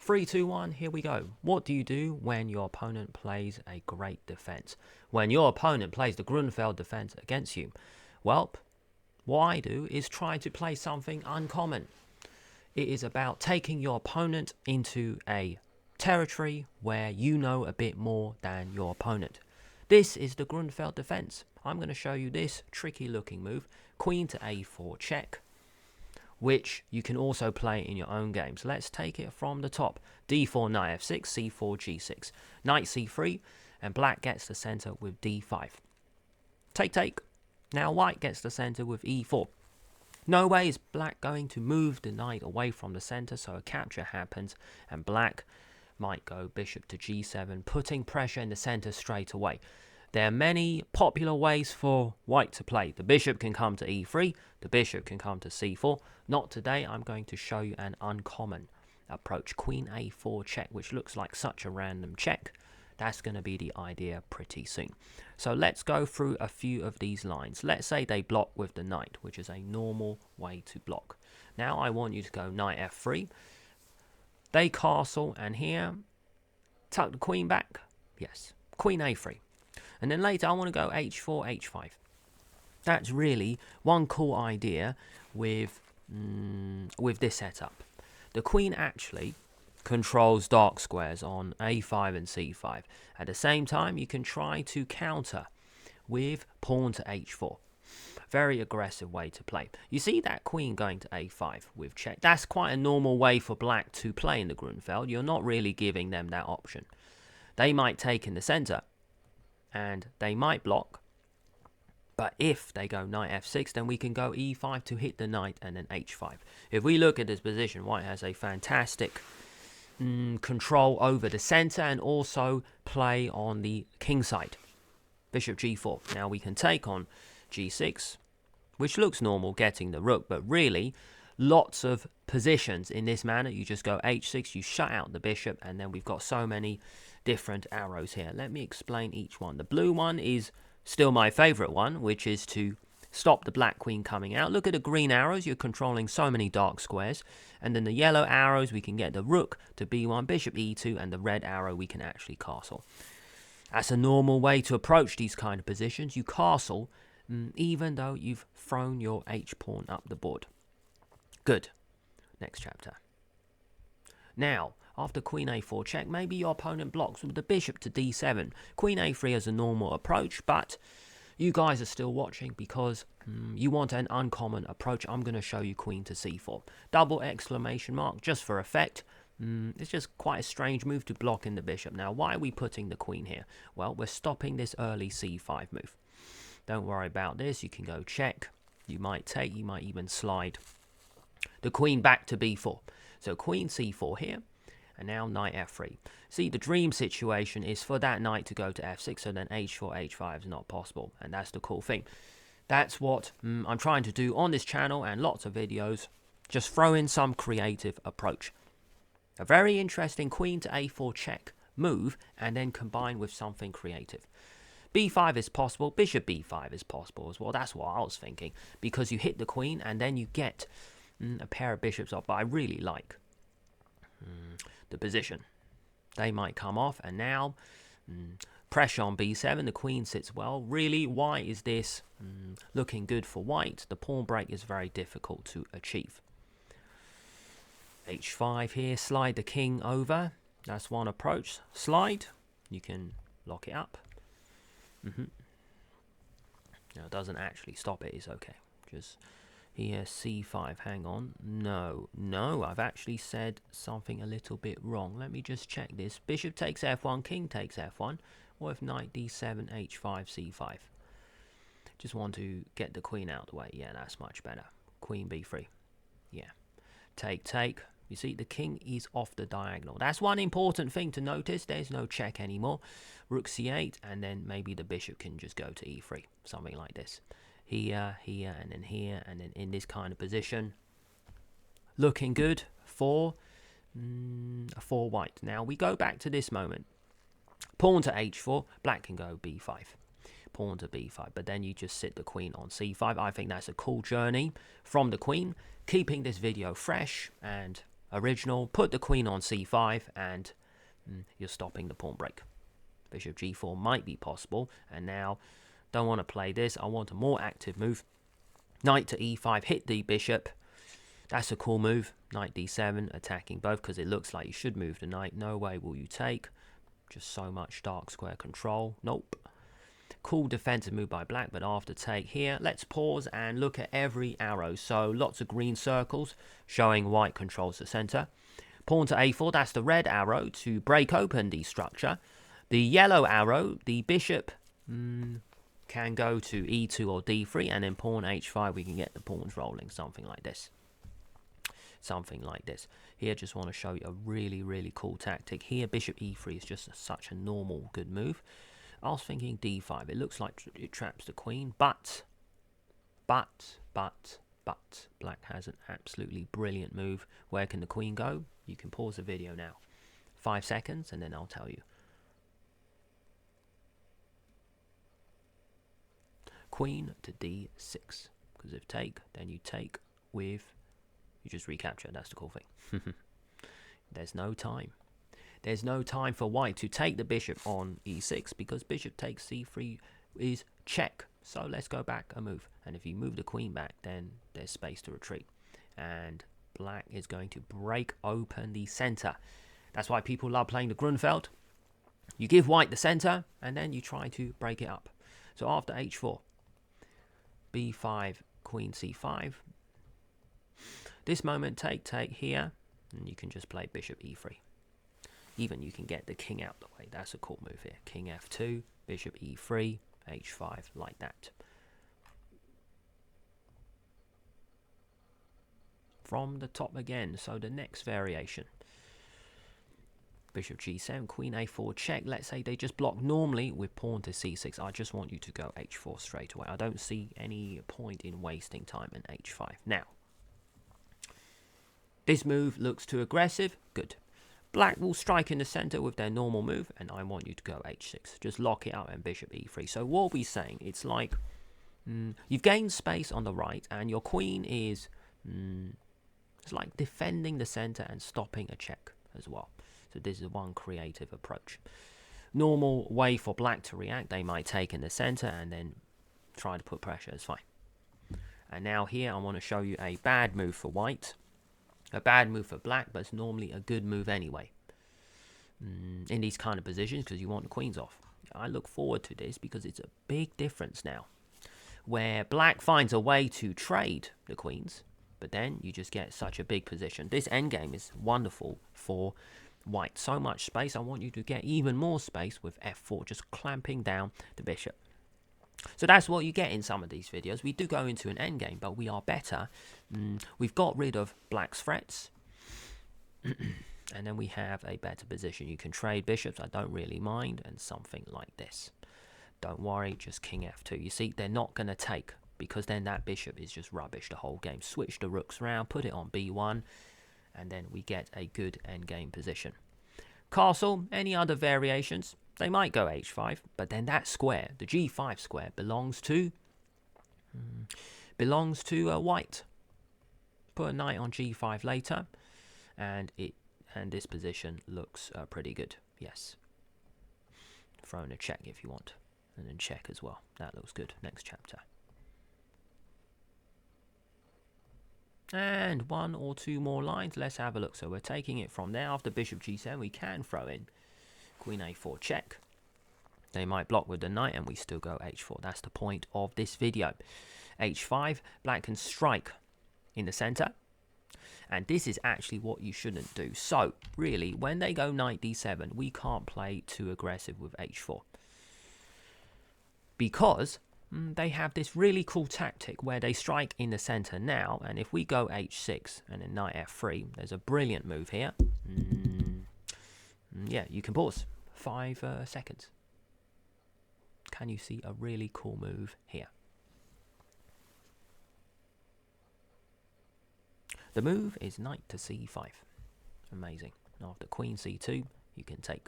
3, 2, 1, here we go. What do you do when your opponent plays a great defense? When your opponent plays the Grünfeld defense against you? Well, what I do is try to play something uncommon. It is about taking your opponent into a territory where you know a bit more than your opponent. This is the Grünfeld defense. I'm going to show you this tricky looking move, queen to a4 check, which you can also play in your own games. Let's take it from the top. d4, knight f6, c4, g6, knight c3, and black gets the center with d5. Take, take. Now white gets the center with e4. No way is black going to move the knight away from the center, so a capture happens, and black might go bishop to g7, putting pressure in the center straight away. There are many popular ways for white to play. The bishop can come to e3, the bishop can come to c4. Not today. I'm going to show you an uncommon approach. Queen a4 check, which looks like such a random check. That's going to be the idea pretty soon. So let's go through a few of these lines. Let's say they block with the knight, which is a normal way to block. Now I want you to go knight f3. They castle, and here, tuck the queen back. Yes, queen a3. And then later I want to go h4, h5. That's really one cool idea with this setup. The queen actually controls dark squares on a5 and c5. At the same time, you can try to counter with pawn to h4. Very aggressive way to play. You see that queen going to a5 with check. That's quite a normal way for black to play in the Grünfeld. You're not really giving them that option. They might take in the center, and they might block. But if they go knight f6, then we can go e5 to hit the knight, and then h5. If we look at this position, white has a fantastic control over the center and also play on the king side. Bishop g4. Now we can take on g6, which looks normal, getting the rook, but really lots of positions in this manner. You just go h6, you shut out the bishop, and then we've got so many different arrows here. Let me explain each one. The blue one is still my favorite one, which is to stop the black queen coming out. Look at the green arrows, you're controlling so many dark squares. And then the yellow arrows, we can get the rook to b1, bishop e2, and the red arrow we can actually castle. That's a normal way to approach these kind of positions. You castle even though you've thrown your h-pawn up the board. Good. Next chapter. Now, after queen a4 check, maybe your opponent blocks with the bishop to d7. Queen a3 is a normal approach, but you guys are still watching because you want an uncommon approach. I'm going to show you queen to c4. Double exclamation mark, just for effect. It's just quite a strange move to block in the bishop. Now, why are we putting the queen here? Well, we're stopping this early c5 move. Don't worry about this. You can go check. You might take, you might even slide the queen back to b4. So queen c4 here. And now knight f3. See, the dream situation is for that knight to go to f6, so then h4, h5 is not possible. And that's the cool thing. That's what I'm trying to do on this channel and lots of videos. Just throw in some creative approach. A very interesting queen to a4 check move, and then combine with something creative. b5 is possible, bishop b5 is possible as well. That's what I was thinking. Because you hit the queen, and then you get a pair of bishops up. But I really like the position. They might come off, and now pressure on b7. The queen sits well. Really, why is this looking good for white? The pawn break is very difficult to achieve. h5 here, slide the king over. That's one approach. Slide, you can lock it up. Now it doesn't actually stop it, it's okay. Just here, c5, hang on. No, I've actually said something a little bit wrong. Let me just check this. Bishop takes f1, king takes f1. What if knight d7, h5, c5? Just want to get the queen out of the way. Yeah, that's much better. Queen b3. Yeah. Take. You see, the king is off the diagonal. That's one important thing to notice. There's no check anymore. Rook c8, and then maybe the bishop can just go to e3. Something like this. Here, and then in this kind of position. Looking good for white. Now, we go back to this moment. Pawn to h4. Black can go b5. Pawn to b5. But then you just sit the queen on c5. I think that's a cool journey from the queen. Keeping this video fresh and original. Put the queen on c5 and you're stopping the pawn break. Bishop g4 might be possible, and now don't want to play this. I want a more active move. Knight to e5, hit the bishop. That's a cool move. Knight d7, attacking both, because it looks like you should move the knight. No way will you take. Just so much dark square control. Nope. Cool defensive move by black, but after take here, let's pause and look at every arrow. So lots of green circles showing white controls the center. Pawn to a4, that's the red arrow to break open the structure. The yellow arrow, the bishop can go to e2 or d3, and then pawn h5, we can get the pawns rolling, something like this. Something like this. Here, just want to show you a really, really cool tactic. Here, bishop e3 is just such a normal, good move. I was thinking d5. It looks like it traps the queen, but black has an absolutely brilliant move. Where can the queen go? You can pause the video now. 5 seconds, and then I'll tell you. Queen to d6, because if take, then you take with, you just recapture. That's the cool thing. There's no time. There's no time for white to take the bishop on e6, because bishop takes c3 is check. So let's go back a move, and if you move the queen back, then there's space to retreat, and black is going to break open the center. That's why people love playing the Grünfeld. You give white the center, and then you try to break it up. So after h4, b5, queen c5. This moment, take here, and you can just play bishop e3. Even you can get the king out the way. That's a cool move here. King f2, bishop e3, h5, like that. From the top again, so the next variation. Bishop g7, queen a4 check. Let's say they just block normally with pawn to c6. I just want you to go h4 straight away. I don't see any point in wasting time in h5. Now, this move looks too aggressive. Good. Black will strike in the center with their normal move, and I want you to go h6. Just lock it up and bishop e3. So what we're saying, it's like you've gained space on the right, and your queen is it's like defending the center and stopping a check as well. So this is one creative approach. Normal way for black to react, they might take in the center and then try to put pressure. It's fine. And now here I want to show you a bad move for white. A bad move for black, but it's normally a good move anyway. In these kind of positions, because you want the queens off. I look forward to this because it's a big difference now. Where black finds a way to trade the queens, but then you just get such a big position. This endgame is wonderful for white. So much space. I want you to get even more space with f4, just clamping down the bishop. So that's what you get in some of these videos. We do go into an endgame, but we are better. We've got rid of black's threats. And then we have a better position. You can trade bishops, I don't really mind, and something like this. Don't worry, just king f2. You see, they're not going to take, because then that bishop is just rubbish the whole game. Switch the rooks around, put it on b1, and then we get a good endgame position. Castle, any other variations? They might go h5, but then that square, the g5 square, belongs to white. Put a knight on g5 later, and this position looks pretty good. Yes. Throw in a check if you want, and then check as well. That looks good. Next chapter. And one or two more lines. Let's have a look. So we're taking it from there. After bishop g7, we can throw in queen a4 check. They might block with the knight, and we still go h4. That's the point of this video. h5, black can strike in the center, and this is actually what you shouldn't do. So really, when they go knight d7, we can't play too aggressive with h4, because they have this really cool tactic where they strike in the center now, and if we go h6 and then knight f3, there's a brilliant move here. Yeah, you can pause. 5 seconds. Can you see a really cool move here? The move is knight to c5. Amazing. After queen c2, you can take.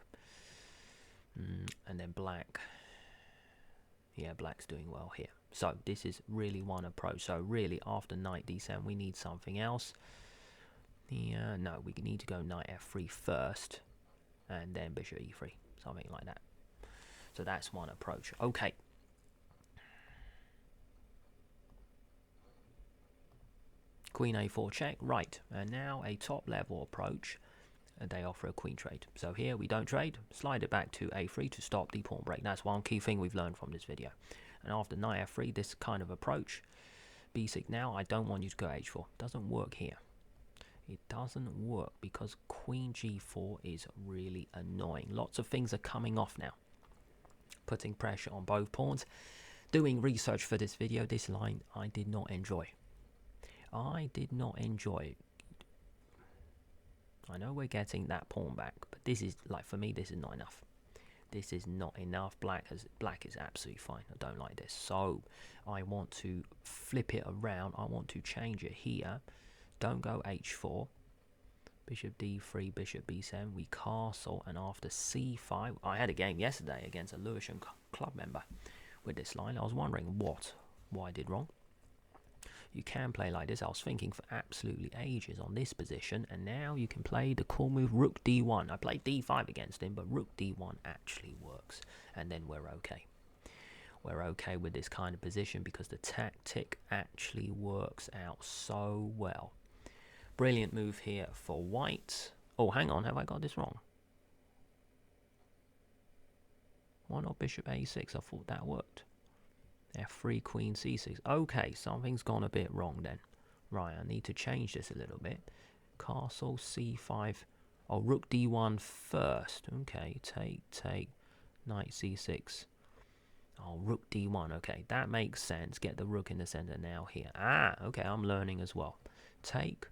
And then black. Yeah, black's doing well here. So this is really one approach. So really, after knight d7, we need something else. Yeah, no, we need to go knight f3 first, and then bishop e3, something like that. So that's one approach. Okay. Queen a4 check, right, and now a top level approach, and they offer a queen trade. So here we don't trade, slide it back to a3 to stop the pawn break. That's one key thing we've learned from this video. And after knight f3, this kind of approach, b6 now, I don't want you to go h4. Doesn't work here. It doesn't work because queen g4 is really annoying. Lots of things are coming off now, putting pressure on both pawns. Doing research for this video, this line I did not enjoy. I did not enjoy. I know we're getting that pawn back, but this is, like, for me, this is not enough. This is not enough. Black is absolutely fine. I don't like this. So I want to flip it around. I want to change it here. Don't go h4. Bishop d3, bishop b7. We castle, and after c5, I had a game yesterday against a Lewisham club member with this line. I was wondering what I did wrong. You can play like this. I was thinking for absolutely ages on this position, and now you can play the cool move rook d1. I played d5 against him, but rook d1 actually works, and then we're okay. We're okay with this kind of position because the tactic actually works out so well. Brilliant move here for white. Oh, hang on, have I got this wrong? Why not bishop a6? I thought that worked. f3, queen c6. Okay, something's gone a bit wrong then. Right, I need to change this a little bit. Castle c5. Oh, rook d1 first. Okay, take, knight c6. Oh, rook d1. Okay, that makes sense. Get the rook in the center now here. Ah, okay, I'm learning as well. Take.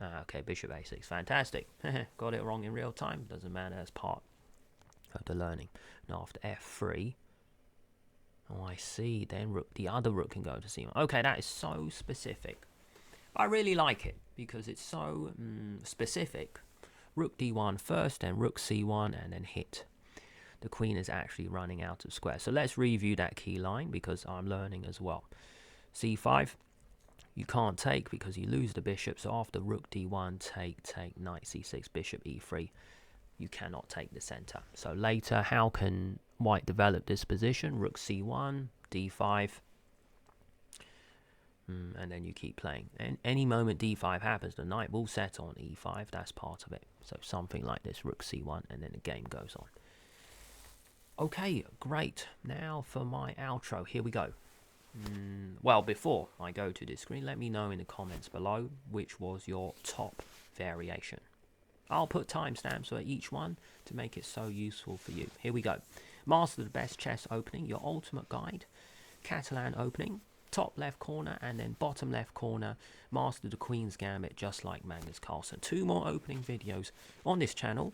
Ah, okay, bishop a6. Fantastic. Got it wrong in real time. Doesn't matter, as part of the learning. Now after f3, oh, I see, then rook, the other rook can go to c1. Okay, that is so specific. I really like it because it's so specific. Rook d1 first, then rook c1, and then hit. The queen is actually running out of square. So let's review that key line because I'm learning as well. c5, you can't take because you lose the bishop. So after rook d1, take, knight c6, bishop e3. You cannot take the center. So later, how can white develop this position? Rook c1, d5, and then you keep playing. And any moment d5 happens, the knight will set on e5. That's part of it. So something like this, rook c1, and then the game goes on. Okay, great. Now for my outro. Here we go. Well, before I go to this screen, let me know in the comments below which was your top variation. I'll put timestamps for each one to make it so useful for you. Here we go. Master the best chess opening, your ultimate guide. Catalan opening, top left corner, and then bottom left corner. Master the Queen's Gambit, just like Magnus Carlsen. 2 more opening videos on this channel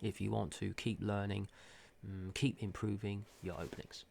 if you want to keep learning, keep improving your openings.